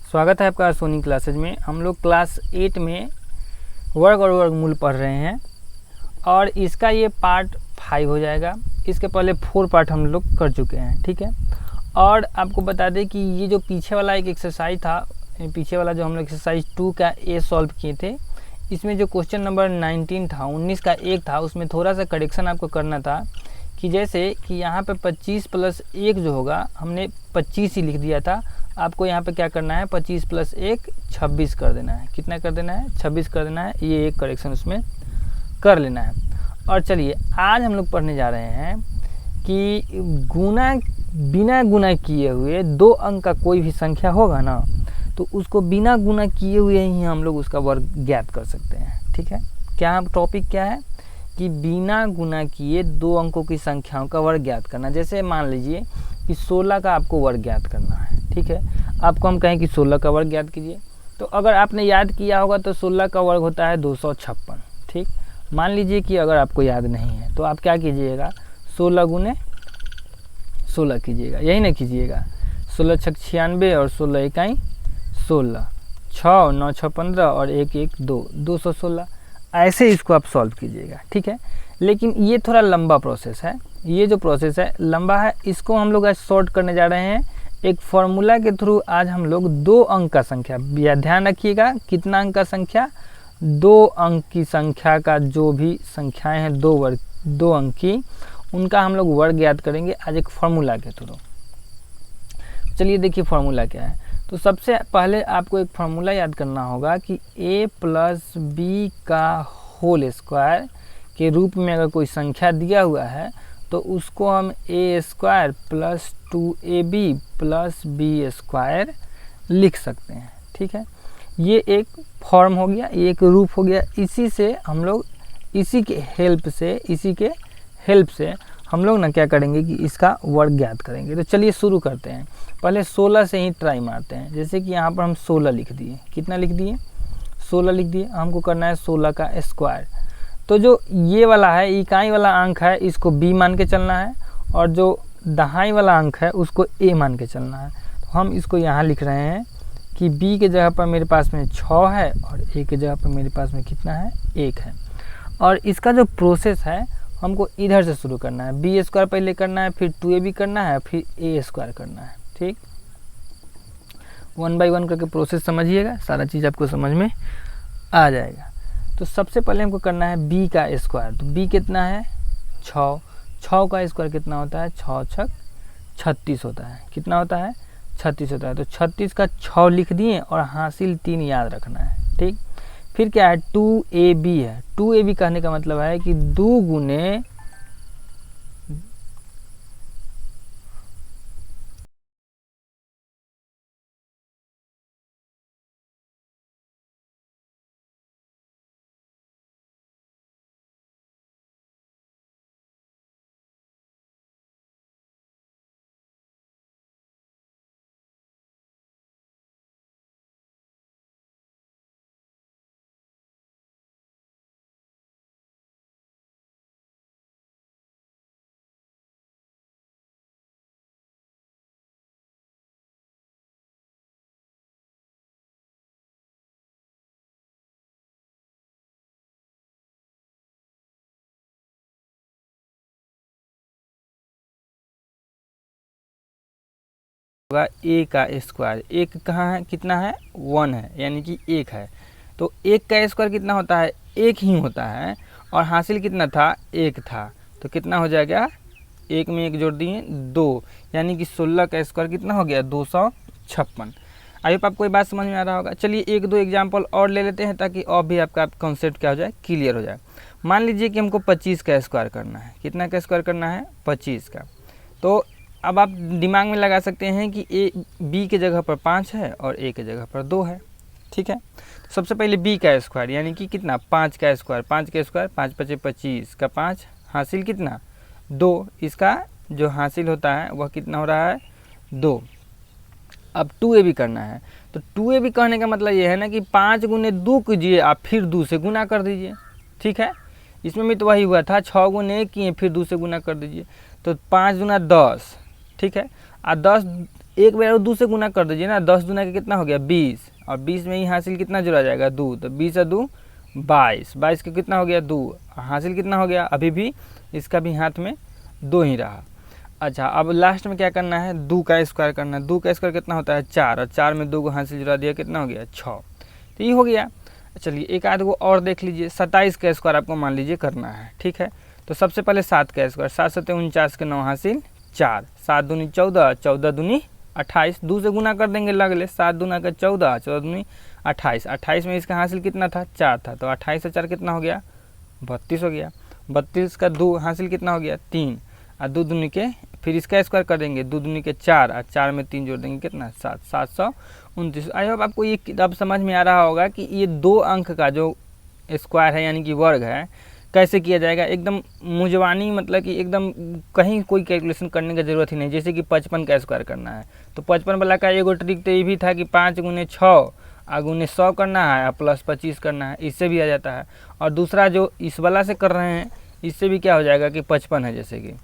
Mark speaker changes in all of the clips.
Speaker 1: स्वागत है आपका सोनी क्लासेज में। हम लोग क्लास 8 में वर्ग और वर्गमूल पढ़ रहे हैं और इसका ये पार्ट 5 हो जाएगा। इसके पहले 4 पार्ट हम लोग कर चुके हैं, ठीक है। और आपको बता दें कि ये जो पीछे वाला एक एक्सरसाइज था, पीछे वाला जो हम लोग एक्सरसाइज 2 का ए सॉल्व किए थे, इसमें जो क्वेश्चन नंबर 19 था, 19 का 1 था, उसमें थोड़ा सा करेक्शन आपको करना था कि जैसे कि यहाँ पे 25 + 1 जो होगा, हमने 25 ही लिख दिया था। आपको यहाँ पे क्या करना है, 25 + 1 26 कर देना है। कितना कर देना है? 26 कर देना है। ये एक करेक्शन उसमें कर लेना है। और चलिए आज हम लोग पढ़ने जा रहे हैं कि गुना, बिना गुना किए हुए 2 अंक का कोई भी संख्या होगा ना, तो उसको बिना गुना किए हुए ही हम लोग उसका वर्ग ज्ञात कर सकते हैं, ठीक है। क्या टॉपिक क्या है कि बिना गुना किए 2 अंकों की संख्याओं का वर्ग ज्ञात करना। जैसे मान लीजिए कि 16 का आपको वर्ग ज्ञात करना है, ठीक है। आपको हम कहें कि 16 का वर्ग ज्ञात कीजिए, तो अगर आपने याद किया होगा तो 16 का वर्ग होता है 256, ठीक। मान लीजिए कि अगर आपको याद नहीं है तो आप क्या कीजिएगा, 16 × 16 कीजिएगा, यही ना कीजिएगा। 16 × 6 = 96 और 16 × 1 = 16, 6 9 6 15 और 1 1 2 216। ऐसे इसको आप सॉल्व कीजिएगा, ठीक है। लेकिन ये थोड़ा लंबा प्रोसेस है, ये जो प्रोसेस है लंबा है। इसको हम लोग आज शॉर्ट करने जा रहे हैं एक फॉर्मूला के थ्रू। आज हम लोग 2 अंक का संख्या, या ध्यान रखिएगा कितना अंक का संख्या, 2 अंक की संख्या का जो भी संख्याएं हैं 2 अंक की, उनका हम लोग वर्ग ज्ञात करेंगे आज एक फार्मूला के थ्रू। चलिए देखिए फार्मूला क्या है। तो सबसे पहले आपको एक फार्मूला याद करना होगा कि a + b का होल स्क्वायर के रूप में अगर कोई संख्या दिया हुआ है तो उसको हम a² + 2ab + b² लिख सकते हैं, ठीक है। ये एक फॉर्म हो गया, ये एक रूप हो गया। इसी से हम लोग, इसी के हेल्प से हम लोग ना क्या करेंगे कि इसका वर्ग ज्ञात करेंगे। तो चलिए शुरू करते हैं। पहले 16 से ही ट्राई मारते हैं। जैसे कि यहाँ पर हम 16 लिख दिए। कितना लिख दिए? 16 लिख दिए। हमको करना है 16 का स्क्वायर। तो जो ये वाला है, इकाई वाला अंक है, इसको b मान के चलना है, और जो दहाई वाला अंक है उसको a मान के चलना है। तो हम इसको यहाँ लिख रहे हैं कि b के जगह पर मेरे पास में 6 है और a के जगह पर मेरे पास में कितना है, 1 है। और इसका जो प्रोसेस है हमको इधर से शुरू करना है। b² पहले करना है, फिर 2ab करना है, फिर a² करना है, ठीक। 1 बाय 1 करके प्रोसेस समझिएगा, सारा चीज़ आपको समझ में आ जाएगा। तो सबसे पहले हमको करना है b का स्क्वायर। तो b कितना है? 6। 6 का स्क्वायर कितना होता है? 6 × 6 = 36 होता है। कितना होता है? 36 होता है। तो 36 का 6 लिख दिए और हासिल 3 याद रखना है, ठीक। फिर क्या है? 2ab है। 2ab कहने का मतलब है कि 2 गुने होगा a का स्क्वायर। 1 कहाँ है? कितना है? 1 है, यानी कि 1 है। तो 1 का स्क्वायर कितना होता है? 1 ही होता है। और हासिल कितना था? 1 था। तो कितना हो जाएगा? 1 में 1 जोड़ दिए 2, यानी कि 16 का स्क्वायर कितना हो गया? 256। आई होप आपको ये बात समझ में आ रहा होगा। चलिए 1-2 एग्जाम्पल और ले लेते हैं ताकि और भी आपका कॉन्सेप्ट क्या हो जाए, क्लियर हो जाए। मान लीजिए कि हमको 25 का स्क्वायर करना है। कितना का स्क्वायर करना है? 25 का। तो अब आप दिमाग में लगा सकते हैं कि b के जगह पर 5 है और a के जगह पर 2 है, ठीक है। तो सबसे पहले b का स्क्वायर, यानी कि कितना? 5 का स्क्वायर। 5 का स्क्वायर 5 × 5 = 25 का 5, हासिल कितना? 2। इसका जो हासिल होता है वह कितना हो रहा है? 2। अब 2ab करना है। तो 2ab कहने का मतलब ये है ना कि 5 × 2 कीजिए, आप फिर 2 से गुना कर दीजिए, ठीक है। इसमें भी तो वही हुआ था, 6 × 1 किए, फिर 2 से गुना कर दीजिए। तो 5 × 10, ठीक है। और 10 एक बार 2 से गुना कर दीजिए ना, 10 दूना का कितना हो गया 20, और 20 में ही हासिल कितना जुड़ा जाएगा 2, तो 20 और 2 22, 22 का कितना हो गया 2, हासिल कितना हो गया, अभी भी इसका भी हाथ में 2 ही रहा। अच्छा, अब लास्ट में क्या करना है, 2 का स्क्वायर करना है। 2 का स्क्वायर कितना होता है 4, और 4 में 2 को हासिल जुड़ा दिया कितना हो गया 6, तो ये हो गया। चलिए एक आध को और देख लीजिए, 27 का स्क्वायर आपको मान लीजिए करना है, ठीक है। तो सबसे पहले 7 का स्क्वायर, 7 7 49 के 9 हासिल 4, 7 दूनी 14, 14 दूनी 28, 2 से गुना कर देंगे लगले, 7 दूना का 14, 14 दूनी 28, 28 में इसका हासिल कितना था 4 था, तो 28 से 4 कितना हो गया 32 हो गया। 32 का 2 हासिल कितना हो गया 3, और 2 दूनी के फिर इसका स्क्वायर कर देंगे, 2 दूनी के 4, और 4 में 3 जोड़ देंगे कितना 7, 729। आई होप आपको ये अब समझ में आ रहा होगा कि ये 2 अंक का जो स्क्वायर है यानी कि वर्ग है कैसे किया जाएगा। एकदम मुजवानी, मतलब कि एकदम कहीं कोई कैलकुलेशन करने की ज़रूरत ही नहीं। जैसे कि 55 का स्क्वायर करना है, तो 55 वाला का एगो ट्रिक तो ये भी था कि 5 गुने 6 गुने 100 करना है और प्लस 25 करना है, इससे भी आ जाता है। और दूसरा जो इस वाला से कर रहे हैं, इससे भी क्या हो जाएगा कि 55 है, जैसे कि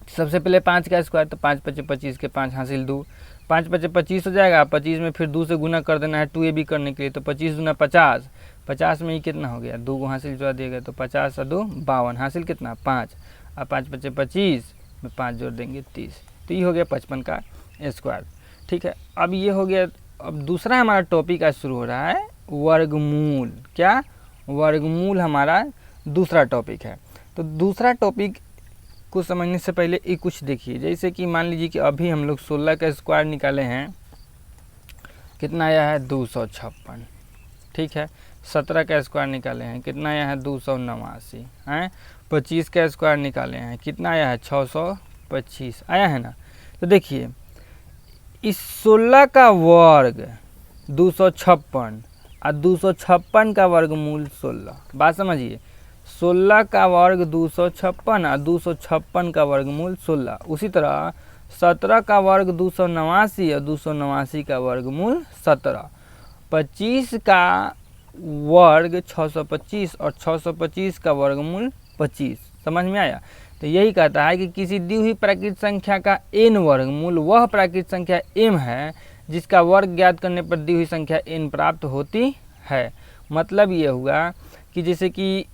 Speaker 1: सबसे पहले 5 का स्क्वायर, तो 5 5 25 के 5 हासिल 2, 5 5 25 हो जाएगा। 25 में फिर 2 से गुना कर देना है 2ab करने के लिए, तो 25 दूना 50, 50 में ही कितना हो गया 2 को हासिल जोड़ दिएगा, तो 50 और 2 52, हासिल कितना 5, और 5 5 25 में 5 जोड़ देंगे 30, तो ये हो गया 55 का स्क्वायर, ठीक है। अब ये हो गया। अब दूसरा हमारा टॉपिक आज शुरू हो रहा है वर्गमूल। क्या, वर्गमूल हमारा दूसरा टॉपिक है। तो दूसरा टॉपिक को समझने से पहले ये कुछ देखिए, जैसे कि मान लीजिए कि अभी हम लोग 16 का स्क्वायर निकाले हैं, कितना आया है 256, ठीक है। 17 का स्क्वायर निकाले हैं, कितना आया है 289 हैं। 25 का स्क्वायर निकाले हैं, कितना आया है 625 आया है ना। तो देखिए इस 16 का वर्ग 256 और 256 का वर्गमूल 16, बात समझिए। 16 का वर्ग 256 और 256 का वर्गमूल 16। उसी तरह 17 का वर्ग 289 और 289 का वर्गमूल 17। 25 का वर्ग 625 और 625 का वर्गमूल 25। समझ में आया। तो यही कहता है कि किसी दी हुई प्राकृत संख्या का n वर्गमूल वह प्राकृत संख्या m है जिसका वर्ग ज्ञात करने पर दी हुई संख्या n प्राप्त होती है। मतलब ये हुआ कि जैसे कि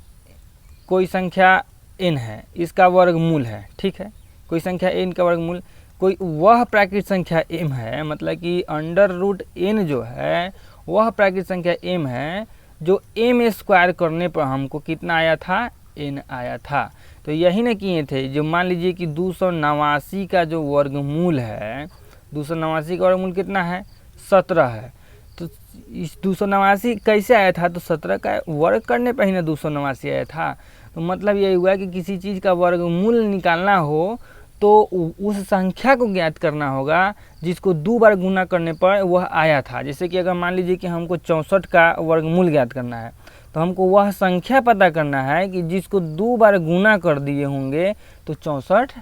Speaker 1: कोई संख्या n है, इसका वर्गमूल है, ठीक है। कोई संख्या n का वर्गमूल, कोई वह प्राकृत संख्या m है, मतलब कि √n जो है वह प्राकृत संख्या m है जो m स्क्वायर करने पर हमको कितना आया था n आया था। तो यही ना किए थे। जो मान लीजिए कि 289 का जो वर्गमूल है, 289 का वर्गमूल कितना है 17 है। तो इस 289 कैसे आया था, तो 17 का वर्ग करने पर ही ना 289 आया था। तो मतलब यही हुआ कि किसी चीज़ का वर्गमूल निकालना हो तो उस संख्या को ज्ञात करना होगा जिसको 2 बार गुना करने पर वह आया था। जैसे कि अगर मान लीजिए कि हमको 64 का वर्गमूल ज्ञात करना है, तो हमको वह संख्या पता करना है कि जिसको 2 बार गुना कर दिए होंगे तो 64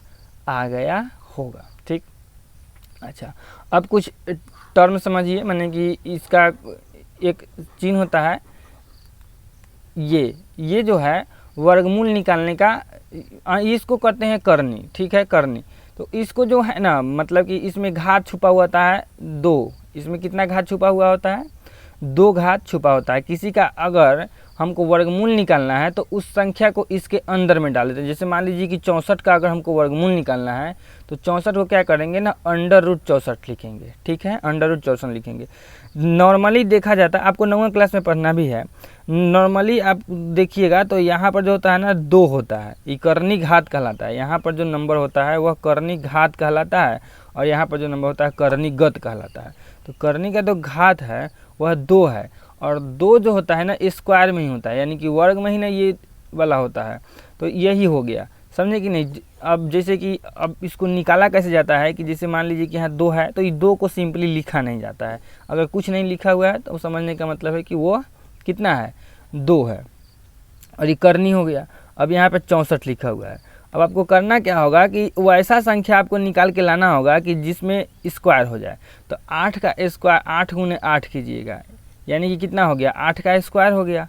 Speaker 1: आ गया होगा, ठीक। अच्छा, अब कुछ टर्म समझिए, माने कि इसका एक चिन्ह होता है ये जो है वर्गमूल निकालने का, इसको करते हैं करनी, ठीक है, करनी। तो इसको जो है ना, मतलब कि इसमें घात छुपा हुआ होता है 2। इसमें कितना घात छुपा हुआ होता है 2 घात छुपा होता है। किसी का अगर हमको वर्गमूल निकालना है तो उस संख्या को इसके अंदर में डाल देते हैं। जैसे मान लीजिए कि 64 का अगर हमको वर्गमूल निकालना है तो 64 को क्या करेंगे ना √64 लिखेंगे, ठीक है, √64 लिखेंगे। नॉर्मली देखा जाता है, आपको 9वीं क्लास में पढ़ना भी है, नॉर्मली आप देखिएगा तो यहाँ पर जो होता है ना 2 होता है, ये करनी घात कहलाता है। यहाँ पर जो नंबर होता है वह करनी घात कहलाता है, और यहाँ पर जो नंबर होता है करनी गत कहलाता है। तो करनी का जो घात है वह 2 है, और 2 जो होता है ना स्क्वायर में ही होता है, यानी कि वर्ग में ही ना ये वाला होता है। तो यही हो गया, समझे कि नहीं। अब जैसे कि अब इसको निकाला कैसे जाता है कि जैसे मान लीजिए कि यहाँ 2 है तो ये 2 को सिंपली लिखा नहीं जाता है। अगर कुछ नहीं लिखा हुआ है तो समझने का मतलब है कि वो कितना है 2 है, और ये करनी हो गया। अब यहाँ पे 64 लिखा हुआ है। अब आपको करना क्या होगा कि वो ऐसा संख्या आपको निकाल के लाना होगा कि जिसमें स्क्वायर हो जाए। तो 8 का स्क्वायर 8 गुने 8 कीजिएगा, यानी कि कितना हो गया 8 का स्क्वायर हो गया।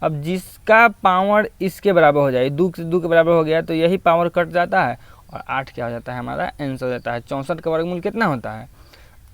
Speaker 1: अब जिसका पावर इसके बराबर हो जाए, 2 से 2 के बराबर हो गया, तो यही पावर कट जाता है और 8 क्या हो जाता है हमारा आंसर हो जाता है। 64 का वर्गमूल कितना होता है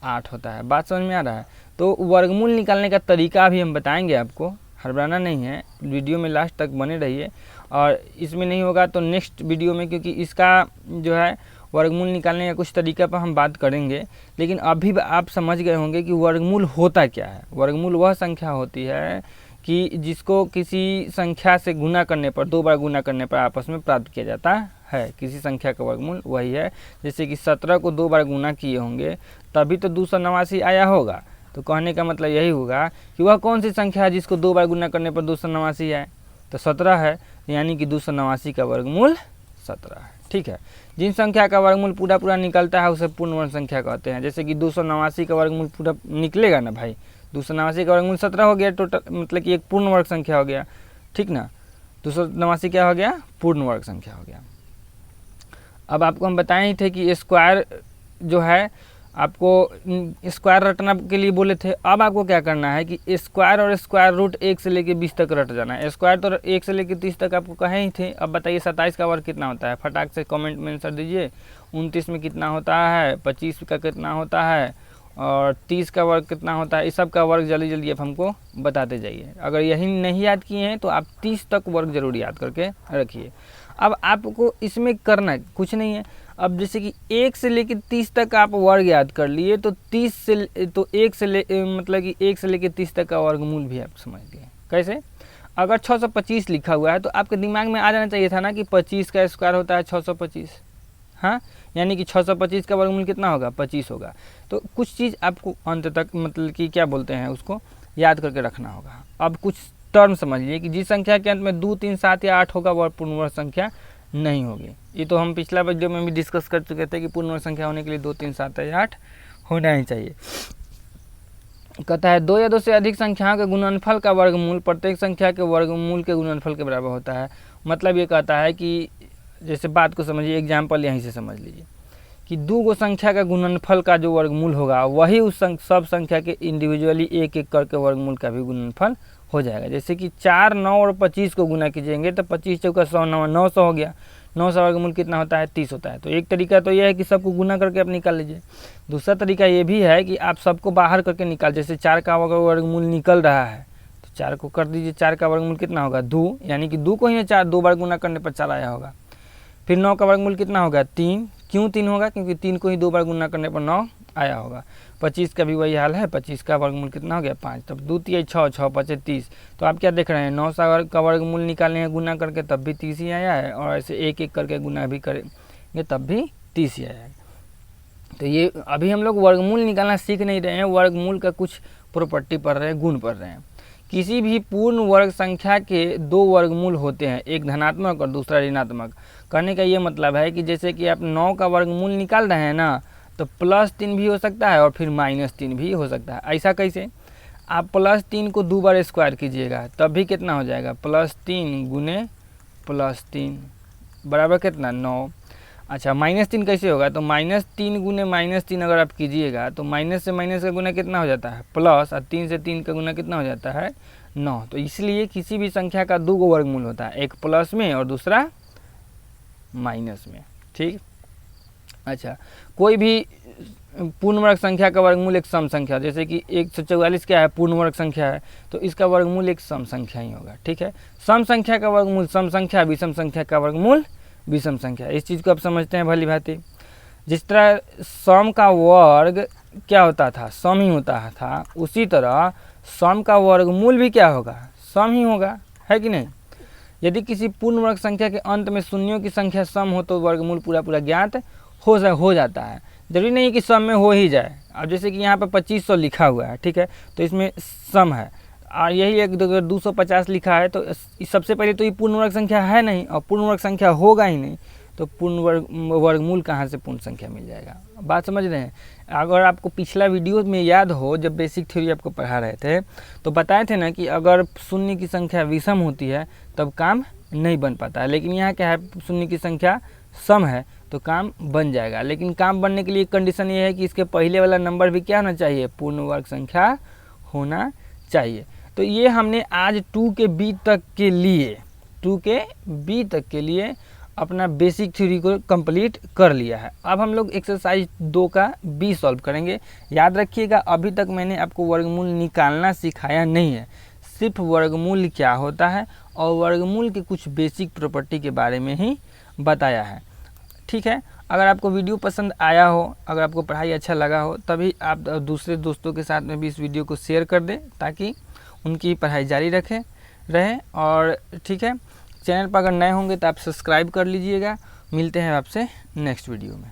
Speaker 1: 8 होता है। बात समझ में आ रहा है। तो वर्गमूल निकालने का तरीका भी हम बताएंगे आपको, हड़बड़ाना नहीं है, वीडियो में लास्ट तक बने रहिए। और इसमें नहीं होगा तो नेक्स्ट वीडियो में, क्योंकि इसका जो है वर्गमूल निकालने का कुछ तरीका पर हम बात करेंगे। लेकिन अभी आप समझ गए होंगे कि वर्गमूल होता क्या है। वर्गमूल वह संख्या होती है कि जिसको किसी संख्या से गुना करने पर, 2 बार गुना करने पर आपस में प्राप्त किया जाता है। किसी संख्या का वर्गमूल वही है। जैसे कि 17 को 2 बार गुना किए होंगे तभी तो 289 आया होगा। तो कहने का मतलब यही होगा कि वह कौन सी संख्या है जिसको 2 बार गुना करने पर 289 आए, तो 17 है। यानी कि 289 का वर्गमूल 17 है। ठीक है। जिन संख्या का वर्गमूल पूरा पूरा निकलता है उसे पूर्ण वर्ग संख्या कहते हैं। जैसे कि 289 का वर्गमूल पूरा निकलेगा ना भाई, 289 का वर्गमूल 17 हो गया टोटल, मतलब कि एक पूर्ण वर्ग संख्या हो गया। ठीक ना, 289 क्या हो गया, पूर्ण वर्ग संख्या हो गया। अब आपको हम बताए ही थे कि स्क्वायर जो है आपको स्क्वायर रटना के लिए बोले थे। अब आपको क्या करना है कि स्क्वायर और स्क्वायर रूट 1 से लेकर 20 तक रट जाना है। स्क्वायर तो 1 से लेकर 30 तक आपको कहे ही थे। अब बताइए 27 का वर्ग कितना होता है, फटाक से कमेंट में आंसर दीजिए। 29 में कितना होता है, 25 का कितना होता है, और 30 का वर्ग कितना होता है। इस सब का वर्ग जल्दी जल्दी आप हमको बताते जाइए। अगर यही नहीं याद किए हैं तो आप 30 तक वर्ग जरूर याद करके रखिए। अब आपको इसमें करना कुछ नहीं है। अब जैसे कि 1 से लेकर 30 तक आप वर्ग याद कर लिए तो 1 से लेकर 30 तक का वर्गमूल भी आप समझ गए। कैसे? अगर 625 लिखा हुआ है तो आपके दिमाग में आ जाना चाहिए था ना कि 25 का स्क्वायर होता है 625। हाँ, यानी कि 625 का वर्गमूल कितना होगा, 25 होगा। तो कुछ चीज़ आपको अंत तक, मतलब कि क्या बोलते हैं उसको, याद करके रखना होगा। अब कुछ टर्म समझिए कि जिस संख्या के अंत में 2, 3, 7 या 8 होगा वह पूर्ण वर्ग संख्या नहीं होगी। ये तो हम पिछला वीडियो में भी डिस्कस कर चुके थे कि पूर्ण वर्ग संख्या होने के लिए 2, 3, 7 या 8 होना ही चाहिए। कहता है 2 या 2 से अधिक संख्याओं के गुणनफल का वर्गमूल प्रत्येक संख्या के वर्गमूल के गुणनफल के बराबर होता है। मतलब ये कहता है कि जैसे बात को समझिए, एग्जाम्पल यहीं से समझ लीजिए कि 2 संख्या का गुणनफल का जो वर्गमूल होगा वही उस सब संख्या के इंडिविजुअली एक एक करके वर्गमूल का भी गुणनफल हो जाएगा। जैसे कि 4, 9 और 25 को गुना कीजिएंगे तो 25 चौका 100, 900 हो गया। 900 वर्गमूल कितना होता है, 30 होता है। तो एक तरीका तो यह है कि सबको गुना करके आप निकाल लीजिए। दूसरा तरीका ये भी है कि आप सबको बाहर करके निकाल, जैसे 4 का वर्गमूल निकल रहा है तो 4 को कर दीजिए। 4 का वर्गमूल कितना होगा, 2, यानी कि 2 को ही 2 बार गुना करने पर 4 आया होगा। फिर 9 का वर्गमूल कितना होगा, 3। क्यों 3 होगा, क्योंकि 3 को ही 2 बार गुना करने पर 9 आया होगा। 25 का भी वही हाल है, 25 का वर्गमूल कितना हो गया, 5। तब 2 3 6, 6 5 30। तो आप क्या देख रहे हैं, 9 का वर्गमूल निकालने हैं गुना करके तब भी 30 ही आया है, और ऐसे एक एक करके गुना भी करेंगे तब भी 30 ही आया है। तो ये अभी हम लोग वर्गमूल निकालना सीख नहीं रहे हैं, वर्गमूल का कुछ प्रॉपर्टी पढ़ रहे हैं, गुण पढ़ रहे हैं। किसी भी पूर्ण वर्ग संख्या के 2 वर्गमूल होते हैं, एक धनात्मक और दूसरा ऋणात्मक। कहने का ये मतलब है कि जैसे कि आप 9 का वर्गमूल निकाल रहे हैं ना, तो +3 भी हो सकता है और फिर -3 भी हो सकता है। ऐसा कैसे? आप +3 को 2 बार स्क्वायर कीजिएगा तब भी कितना हो जाएगा, +3 गुने +3 बराबर कितना, 9। अच्छा, -3 कैसे होगा, तो -3 गुने -3 अगर आप कीजिएगा तो माइनस से माइनस का गुना कितना हो जाता है, प्लस, और 3 से 3 का गुना कितना हो जाता है, 9। तो इसलिए किसी भी संख्या का 2 वर्गमूल होता है, एक प्लस में और दूसरा माइनस में। ठीक। अच्छा, कोई भी पूर्ण वर्ग संख्या का वर्गमूल एक सम संख्या, जैसे कि 144 क्या है, पूर्ण वर्ग संख्या है, तो इसका वर्गमूल एक सम संख्या ही होगा। ठीक है, सम संख्या का वर्गमूल सम संख्या, विषम संख्या का वर्गमूल विषम संख्या। इस चीज़ को आप समझते हैं भली भांति। जिस तरह सम का वर्ग क्या होता था, सम ही होता था, उसी तरह सम का वर्गमूल भी क्या होगा, सम ही होगा, है कि नहीं। यदि किसी पूर्ण वर्ग संख्या के अंत में शून्यों की संख्या सम हो तो वर्गमूल पूरा पूरा ज्ञात हो जाता है। जरूरी नहीं कि सम में हो ही जाए। अब जैसे कि यहाँ पर 2500 लिखा हुआ है, ठीक है, तो इसमें सम है, और यही एक 250 लिखा है, तो सबसे पहले तो ये पूर्ण वर्ग संख्या है नहीं, और पूर्ण वर्ग संख्या होगा ही नहीं, तो पूर्ण वर्गमूल कहाँ से पूर्ण संख्या मिल जाएगा। बात समझ रहे हैं। अगर आपको पिछला वीडियो में याद हो, जब बेसिक थ्योरी आपको पढ़ा रहे थे तो बताए थे ना कि अगर शून्य की संख्या विषम होती है तब काम नहीं बन पाता है, लेकिन यहाँ क्या है, शून्य की संख्या सम है तो काम बन जाएगा। लेकिन काम बनने के लिए कंडीशन ये है कि इसके पहले वाला नंबर भी क्या होना चाहिए, पूर्ण वर्ग संख्या होना चाहिए। तो ये हमने आज 2 के बी तक के लिए अपना बेसिक थ्योरी को कंप्लीट कर लिया है। अब हम लोग एक्सरसाइज 2 का बी सॉल्व करेंगे। याद रखिएगा, अभी तक मैंने आपको वर्गमूल निकालना सिखाया नहीं है, सिर्फ वर्गमूल क्या होता है और वर्गमूल के कुछ बेसिक प्रॉपर्टी के बारे में ही बताया है। ठीक है, अगर आपको वीडियो पसंद आया हो, अगर आपको पढ़ाई अच्छा लगा हो, तभी आप दूसरे दोस्तों के साथ में भी इस वीडियो को शेयर कर दें ताकि उनकी पढ़ाई जारी रहे। और ठीक है, चैनल पर अगर नए होंगे तो आप सब्सक्राइब कर लीजिएगा। मिलते हैं आपसे नेक्स्ट वीडियो में।